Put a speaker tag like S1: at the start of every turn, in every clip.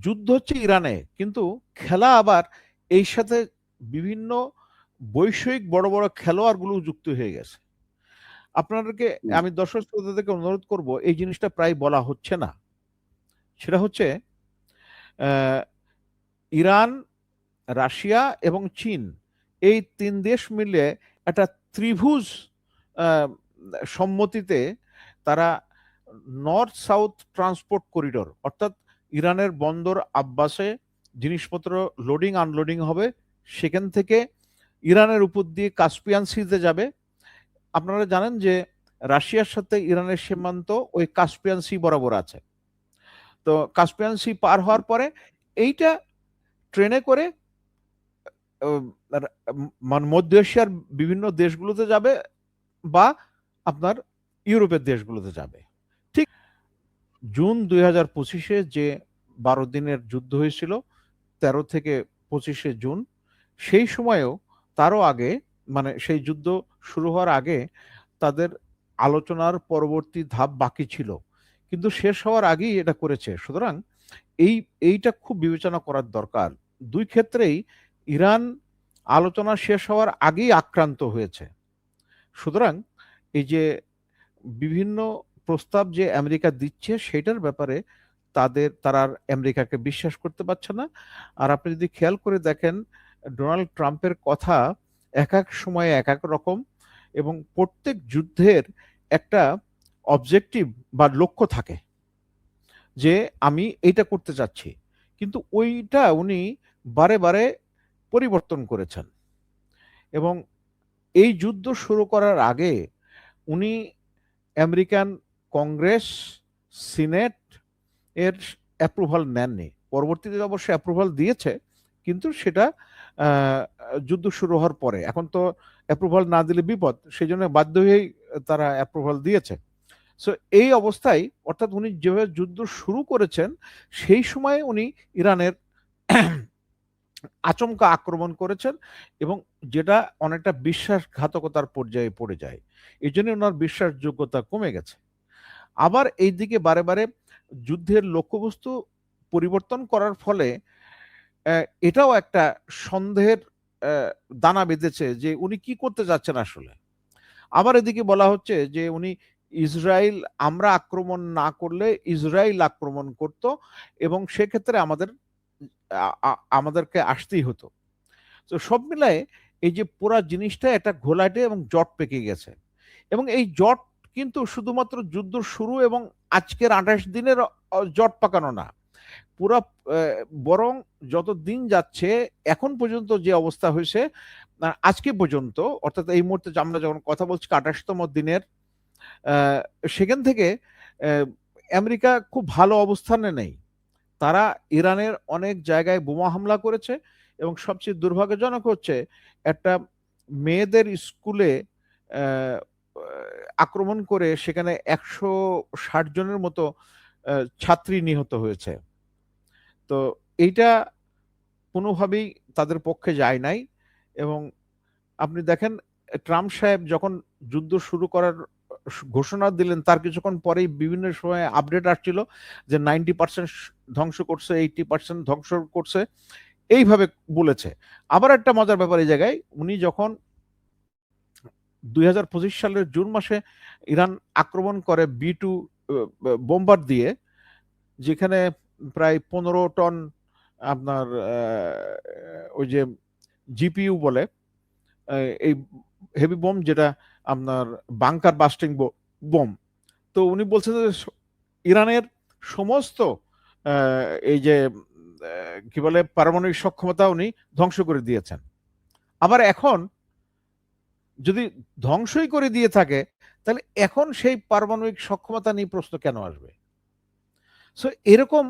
S1: যুদ্ধ হচ্ছে ইরানে, কিন্তু খেলা আবার এই সাথে বিভিন্ন বৈষয়িক বড় বড় খেলোয়াড়গুলো যুক্ত হয়ে গেছে। আপনাদেরকে
S2: হুম,
S1: আমি দর্শক শ্রোতাদেরকে অনুরোধ করব, এই জিনিসটা প্রায় বলা হচ্ছে না। সেটা হচ্ছে আহ, ইরান, রাশিয়া এবং চীন, এই তিন দেশ মিলে একটা ত্রিভুজ আহ, সম্মতিতে তারা নর্থ সাউথ ট্রান্সপোর্ট করিডোর, অর্থাৎ ইরানের বন্দর আব্বাসে জিনিসপত্র লোডিং আনলোডিং হবে, সেখান থেকে ইরানের উপর দিয়ে কাস্পিয়ান সিতে যাবে। আপনারা জানেন যে রাশিয়ার সাথে ইরানের সীমান্ত ওই কাস্পিয়ান সি বরাবর আছে। তো কাস্পিয়ান সি পার হওয়ার পরে এইটা ট্রেনে করে আহ, মানে মধ্য এশিয়ার বিভিন্ন দেশগুলোতে যাবে, বা আপনার ইউরোপের দেশগুলোতে যাবে। ঠিক জুন 2025-এ যে 12 দিনের যুদ্ধ হয়েছিল, 13 থেকে 25 জুন, সেই সময়েও তারও আগে, মানে সেই যুদ্ধ শুরু হওয়ার আগে তাদের আলোচনার পরবর্তী ধাপ বাকি ছিল, কিন্তু শেষ হওয়ার আগেই এটা করেছে। সুতরাং এইটা খুব বিবেচনা করার দরকার। দুই ক্ষেত্রেই ইরান আলোচনা শেষ হওয়ার আগেই আক্রান্ত হয়েছে। সুতরাং এই যে বিভিন্ন প্রস্তাব যে আমেরিকা দিচ্ছে, সেটার ব্যাপারে তারা আর আমেরিকাকে বিশ্বাস করতে পারছে না। আর আপনি যদি খেয়াল করে দেখেন, ডোনাল্ড ট্রাম্পের কথা এক এক সময়ে এক এক রকম, এবং প্রত্যেক যুদ্ধের একটা অবজেক্টিভ বা লক্ষ্য থাকে, যে আমি এইটা করতে চাচ্ছি, কিন্তু ওইটা উনি বারে বারে পরিবর্তন করেছেন। এবং এই যুদ্ধ শুরু করার আগে উনি আমেরিকান কংগ্রেস, সিনেট এর অ্যাপ্রুভাল নেননি। পরবর্তীতে অবশ্য অ্যাপ্রুভাল দিয়েছে, কিন্তু সেটা আহ, যুদ্ধ শুরু হওয়ার পরে। এখন তো অ্যাপ্রুভাল না দিলে বিপদ, সেই জন্য বাধ্য হয়েই তারা অ্যাপ্রুভাল দিয়েছে। সো এই অবস্থায়, অর্থাৎ উনি যেভাবে যুদ্ধ শুরু করেছেন, সেই সময়ে উনি ইরানের আচমকা আক্রমণ করেছেন, এবং যেটা অনেকটা বিশ্বাসঘাতকতার পর্যায়ে পড়ে যায়। এই জন্য ওনার বিশ্বাসযোগ্যতা কমে গেছে। আবার এইদিকে বারে বারে যুদ্ধের লক্ষ্যবস্তু পরিবর্তন করার ফলে এটাও একটা সন্দেহের দানা বেঁধেছে যে উনি কি করতে যাচ্ছেন আসলে। আবার এদিকে বলা হচ্ছে যে উনি ইসরায়েল, আমরা আক্রমণ না করলে ইসরায়েল আক্রমণ করত, এবং সেক্ষেত্রে আমাদেরকে আসতেই হতো। তো সব মিলায়ে এই যে পুরা জিনিসটা একটা ঘোলাটে এবং জট পেকে গেছে। এবং এই জট কিন্তু শুধুমাত্র যুদ্ধ শুরু এবং আজকের 28 দিনের জট পাকানো না, পুরা বরং যত দিন যাচ্ছে এখন পর্যন্ত যে অবস্থা হয়েছে, আজকে পর্যন্ত, অর্থাৎ এই মুহূর্তে আমরা যখন কথা বলছি 28তম দিনের, আহ, সেখান থেকে আহ, আমেরিকা খুব ভালো অবস্থানে নেই। তারা ইরানের অনেক জায়গায় বোমা হামলা করেছে, এবং সবচেয়ে দুর্ভাগ্যজনক হচ্ছে একটা মেয়েদের স্কুলে আহ, আক্রমণ করে সেখানে 160 জনের মতো ছাত্রী নিহত হয়েছে। তো এইটা কোনোভাবেই তাদের পক্ষে যায় নাই। এবং আপনি দেখেন, ট্রাম্প সাহেব যখন যুদ্ধ শুরু করার ঘোষণা দিলেন, তার কিছুক্ষণ পরেই বিভিন্ন সময় আপডেট আসছিল যে 90% ধ্বংস করছে, 80% ধ্বংস করছে, এইভাবে বলেছে। আবার একটা মজার ব্যাপার এই জায়গায়, উনি যখন 2025 সালের জুন মাসে ইরান আক্রমণ করে B2 বোম্বার দিয়ে, যেখানে প্রায় 15 টন আপনার ওই যে জিপিইউ বলে, এই হেভি বোম, যেটা আপনার বাংকার বাস্টিং বোম। তো উনি বলছেন যে ইরানের সমস্ত এই যে কি বলে পারমাণবিক সক্ষমতা উনি ধ্বংস করে দিয়েছেন। আবার এখন যদি ধ্বংসই করে দিয়ে থাকে, তাহলে এখন সেই পারমাণবিক সক্ষমতা নিয়ে প্রশ্ন কেন আসবে? সো এরকম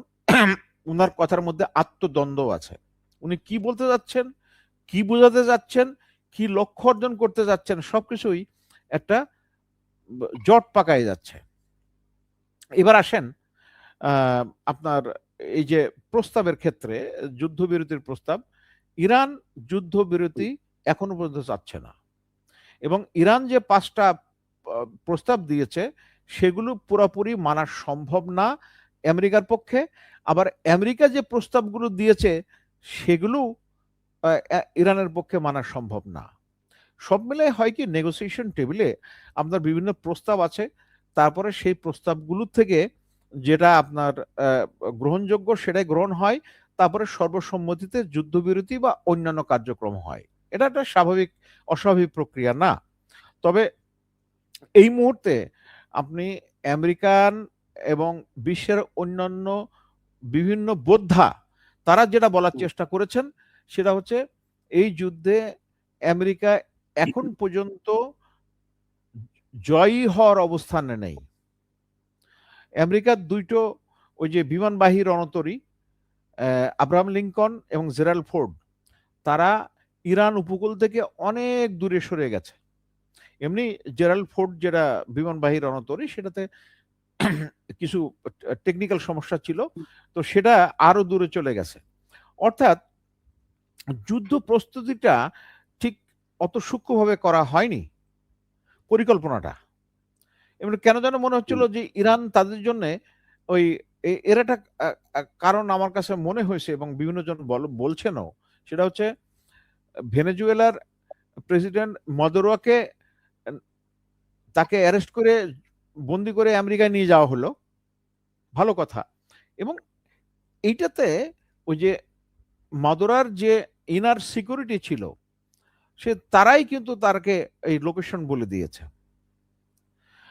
S1: উনার কথার মধ্যে আত্মদ্বন্দ্ব আছে। উনি কি বলতে যাচ্ছেন, কি বোঝাতে যাচ্ছেন, কি লক্ষ্য অর্জন করতে যাচ্ছেন, সবকিছুই একটা জট পাকায় যাচ্ছে। এবার আসেন আহ, আপনার এই যে প্রস্তাবের ক্ষেত্রে, যুদ্ধবিরতির প্রস্তাব, ইরান যুদ্ধবিরতি এখনো পর্যন্ত চাচ্ছে না। এবং ইরান যে 5টা প্রস্তাব দিয়েছে, সেগুলো পুরোপুরি মানা সম্ভব না, আমেরিকার পক্ষে, আবার আমেরিকা যে প্রস্তাবগুলো দিয়েছে সেগুলো ইরানের পক্ষে মানা সম্ভব না। সব মিলে হয় কি, নেগোসিয়েশন টেবিলে আপনার বিভিন্ন প্রস্তাব আছে, তারপরে সেই প্রস্তাবগুলো থেকে যেটা আপনার গ্রহণযোগ্য সেটাই গ্রহণ হয়, তারপরে সর্বসম্মতিতে যুদ্ধবিরতি বা অন্যান্য কার্যক্রম হয়। এটা একটা স্বাভাবিক, অস্বাভাবিক প্রক্রিয়া না। তবে এই মুহূর্তে আপনি আমেরিকান এবং বিশ্বের অন্যান্য বিভিন্ন বোদ্ধা তারা যেটা বলার চেষ্টা করেছেন সেটা হচ্ছে এই যুদ্ধে আমেরিকা এখন পর্যন্ত জয়ী হওয়ার অবস্থানে নেই। আমেরিকার দুইটো ওই যে বিমানবাহী রণতরী আব্রাহাম লিঙ্কন এবং জেরাল্ড ফোর্ড, তারা ইরান উপকূল থেকে অনেক দূরে সরে গেছে। এমনি জেরাল্ড ফোর্ড যেটা বিমানবাহী রণতরী, সেটাতে কিছু টেকনিক্যাল সমস্যা ছিল, তো সেটা আরো দূরে চলে গেছে। অর্থাৎ যুদ্ধ প্রস্তুতিটা ঠিক অত সূক্ষ্মভাবে করা হয়নি পরিকল্পনাটা। এমনি কেন যেন মনে হচ্ছিল যে ইরান তাদের জন্য ওই এর একটা কারণ আমার কাছে মনে হয়েছে এবং বিভিন্ন জন বলছেনও, সেটা হচ্ছে ভেনেজুয়েলার প্রেসিডেন্ট মদুরোকে তাকে অ্যারেস্ট করে বন্দি করে আমেরিকায় নিয়ে যাওয়া হলো, ভালো কথা। এবং এইটাতে ওই যে মাদুরার যে ইনার সিকিউরিটি ছিল, সে তারাই কিন্তু তাকে এই লোকেশন বলে দিয়েছে।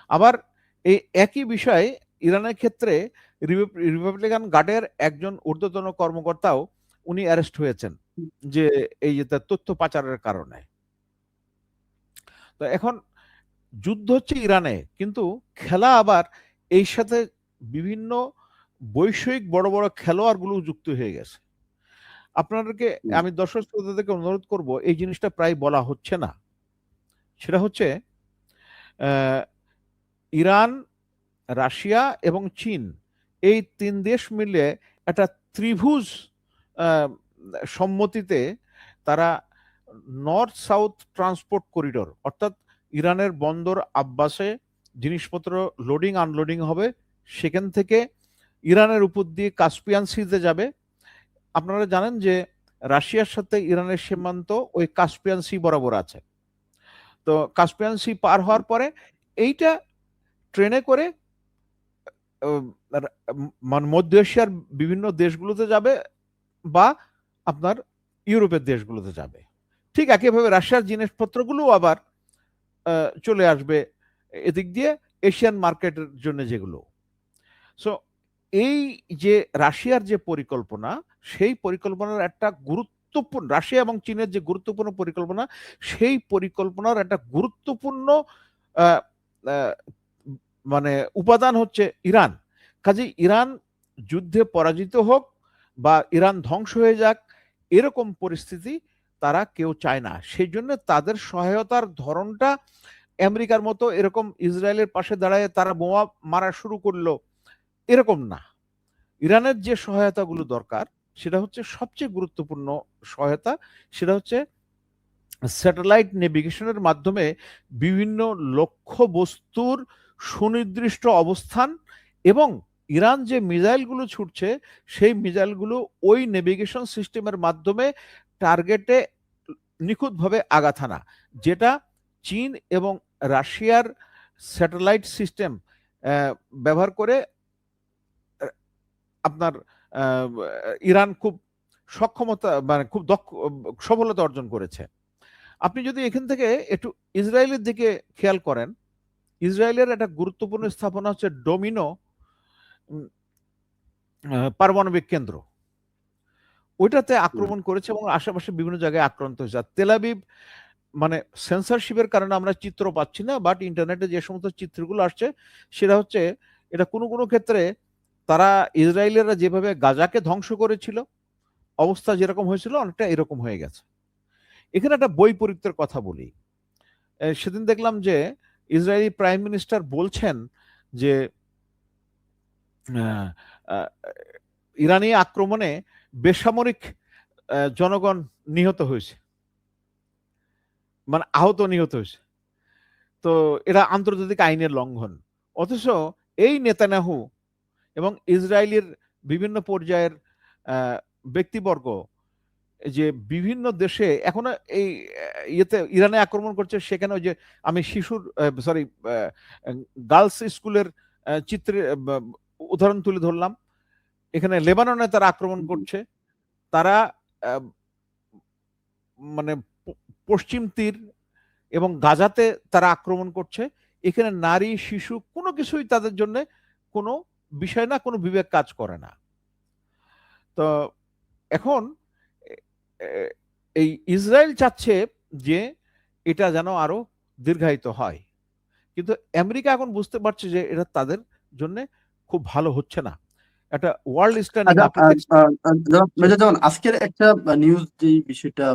S1: আবার এই একই বিষয়ে ইরানের ক্ষেত্রে রিপাবলিকান গার্ডের একজন ঊর্ধ্বতন কর্মকর্তাও উনি অ্যারেস্ট হয়েছেন, যে এই যে তথ্য পাচারের কারণে। তো এখন যুদ্ধ হচ্ছে ইরানে, কিন্তু খেলা আবার এই সাথে বিভিন্ন বৈষয়িক বড় বড় খেলোয়াড়গুলো যুক্ত হয়ে গেছে। আপনাদেরকে আমি দর্শক শ্রোতাদেরকে অনুরোধ করব, এই জিনিসটা প্রায় বলা হচ্ছে না। সেটা হচ্ছে ইরান, রাশিয়া এবং চীন, এই তিন দেশ মিলে একটা ত্রিভুজ সম্মতিতে তারা নর্থ সাউথ ট্রান্সপোর্ট করিডোর, অর্থাৎ ইরানের বন্দর আব্বাসে জিনিসপত্র লোডিং আনলোডিং হবে, সেখান থেকে ইরানের উপর দিয়ে কাস্পিয়ান সিতে যাবে। আপনারা জানেন যে রাশিয়ার সাথে ইরানের সীমান্ত ওই কাস্পিয়ান সি বরাবর আছে। তো কাস্পিয়ান সি পার হওয়ার পরে এইটা ট্রেনে করে মধ্য এশিয়ার বিভিন্ন দেশগুলোতে যাবে বা আপনার ইউরোপের দেশগুলোতে যাবে। ঠিক একইভাবে রাশিয়ার জিনিসপত্রগুলো আবার চলে আসবে এদিক দিয়ে এশিয়ান মার্কেটের জন্য যেগুলো। সো এই যে রাশিয়ার যে পরিকল্পনা, সেই পরিকল্পনার একটা গুরুত্বপূর্ণ, রাশিয়া এবং চীনের যে গুরুত্বপূর্ণ পরিকল্পনা, সেই পরিকল্পনার একটা গুরুত্বপূর্ণ মানে উপাদান হচ্ছে ইরান। কাজে ইরান যুদ্ধে পরাজিত হোক বা ইরান ধ্বংস হয়ে যাক, এরকম পরিস্থিতি তারা কেউ চায় না। সেই জন্য তাদের সহায়তার ধরনটা আমেরিকার মতো এরকম ইসরায়েলের পাশে দাঁড়ায় তারা বোমা মারা শুরু করলো, এরকম না। ইরানের যে সহায়তাগুলো দরকার, সেটা হচ্ছে সবচেয়ে গুরুত্বপূর্ণ সহায়তা, সেটা হচ্ছে স্যাটেলাইট নেভিগেশনের মাধ্যমে বিভিন্ন লক্ষ্য বস্তুর সুনির্দিষ্ট অবস্থান, এবং ইরান যে মিসাইলগুলো ছুটছে সেই মিসাইলগুলো ওই নেভিগেশন সিস্টেমের মাধ্যমে টার্গেটে নিখুঁতভাবে আঘাত হানা, যেটা চীন এবং রাশিয়ার স্যাটেলাইট সিস্টেম ব্যবহার করে আপনার ইরান খুব সক্ষমতা, মানে খুব দক্ষ সফলতা অর্জন করেছে। আপনি যদি এখান থেকে একটু ইসরায়েলের দিকে খেয়াল করেন, ইসরায়েলের একটা গুরুত্বপূর্ণ স্থাপনা হচ্ছে ডোমিনো পারমাণবিক কেন্দ্র, ওইটাতে আক্রমণ করেছে এবং আশেপাশে বিভিন্ন জায়গায় আক্রান্ত হয়েছে। আর তেল আবিব, মানে সেন্সরশিপের কারণে আমরা চিত্র পাচ্ছি না, বাট ইন্টারনেটে যে সমস্ত চিত্রগুলো আসছে সেটা হচ্ছে এটা কোনো কোনো ক্ষেত্রে তারা ইসরায়েলেরা যেভাবে গাজাকে ধ্বংস করেছিল, অবস্থা যেরকম হয়েছিল অনেকটা এরকম হয়ে গেছে। এখানে একটা বৈপরীত্যের কথা বলি। সেদিন দেখলাম যে ইসরায়েলি প্রাইম মিনিস্টার বলছেন যে ইরানি আক্রমণে বেসামরিক জনগণ নিহত হয়েছে, মানে আহত নিহত হয়েছে, তো এটা আন্তর্জাতিক আইনের লঙ্ঘন। অথচ এই নেতানিয়াহু এবং ইসরায়েলের বিভিন্ন পর্যায়ের ব্যক্তিবর্গ যে বিভিন্ন দেশে এখনো এই ইয়েতে ইরানে আক্রমণ করছে, সেখানে ওই যে আমি শিশুর সরি গার্লস স্কুলের চিত্রে উদাহরণ তুলে ধরলাম, এখানে লেবাননে তারা আক্রমণ করছে, তারা মানে পশ্চিম তীর এবং গাজাতে তারা আক্রমণ করছে। এখানে নারী শিশু কোনো কিছুই তাদের জন্য কোনো বিষয় না, কোনো বিবেক কাজ করে না। তো এখন এই ইসরায়েল চাচ্ছে যে এটা যেন আরো দীর্ঘায়িত হয়, কিন্তু আমেরিকা এখন বুঝতে পারছে যে এটা তাদের জন্য খুব ভালো হচ্ছে না। একটা ওয়ার্ল্ড স্ট্যান্ডিং
S2: আচ্ছা,
S1: আপনি
S2: মেজর জামান, আজকের একটা নিউজ যে বিষয়টা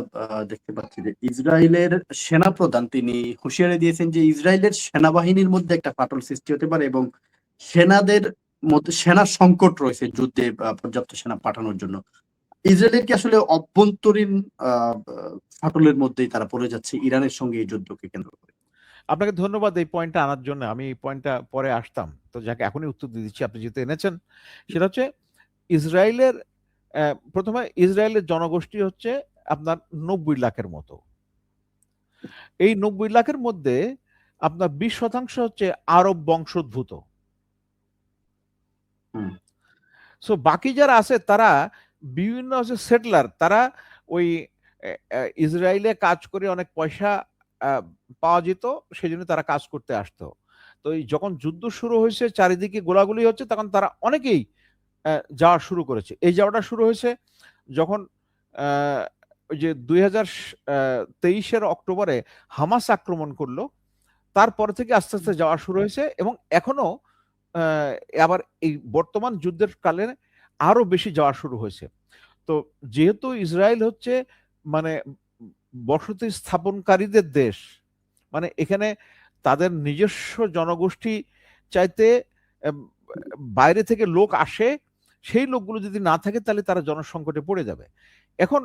S2: দেখতে পাচ্ছি যে ইসরায়েলের সেনাপ্রধান তিনি হুঁশিয়ারি দিয়েছেন যে ইসরায়েলের সেনাবাহিনীর মধ্যে একটা ফাটল সৃষ্টি হতে পারে এবং সেনাদের মধ্যে সেনা সংকট রয়েছে যুদ্ধে পর্যাপ্ত সেনা পাঠানোর জন্য। ইসরায়েলের কি আসলে অভ্যন্তরীণ ফাটলের মধ্যেই তারা পড়ে যাচ্ছে ইরানের সঙ্গে এই যুদ্ধকে কেন্দ্র করে?
S1: আপনাকে ধন্যবাদ এই পয়েন্টটা আনার জন্য। আমি এই পয়েন্টটা পরে আসতাম, তো যাকে এখনই উত্তর দিয়ে দিচ্ছি আপনি যেহেতু এনেছেন। সেটা হচ্ছে ইসরায়েলের প্রথমে ইসরায়েলের জনগোষ্ঠী হচ্ছে আপনার 90 লাখের মতো। এই 90 লাখের মধ্যে আপনার 20% হচ্ছে আরব বংশোদ্ভূত। সো বাকি যারা আছে তারা বিভিন্ন হচ্ছে সেটলার, তারা ওই ইসরায়েলে কাজ করে অনেক পয়সা পাওয়া যেত, সেই জন্য তারা কাজ করতে আসতো। তো এই যখন যুদ্ধ শুরু হয়েছে, চারিদিকে গোলাগুলি হচ্ছে, তখন তারা অনেকেই যাওয়া শুরু করেছে। এই যাওয়াটা শুরু হয়েছে যখন ওই যে 2023-এর অক্টোবরে হামাস আক্রমণ করলো, তারপর থেকে আস্তে আস্তে যাওয়া শুরু হয়েছে এবং এখনো আবার এই বর্তমান যুদ্ধের কালে আরো বেশি যাওয়া শুরু হয়েছে। তো যেহেতু ইসরায়েল হচ্ছে মানে বসতি স্থাপনকারীদের দেশ, মানে এখানে তাদের নিজস্ব জনগোষ্ঠী চাইতে বাইরে থেকে লোক আসে, সেই লোকগুলো যদি না থাকে তাহলে তারা জনসংকটে পড়ে যাবে। এখন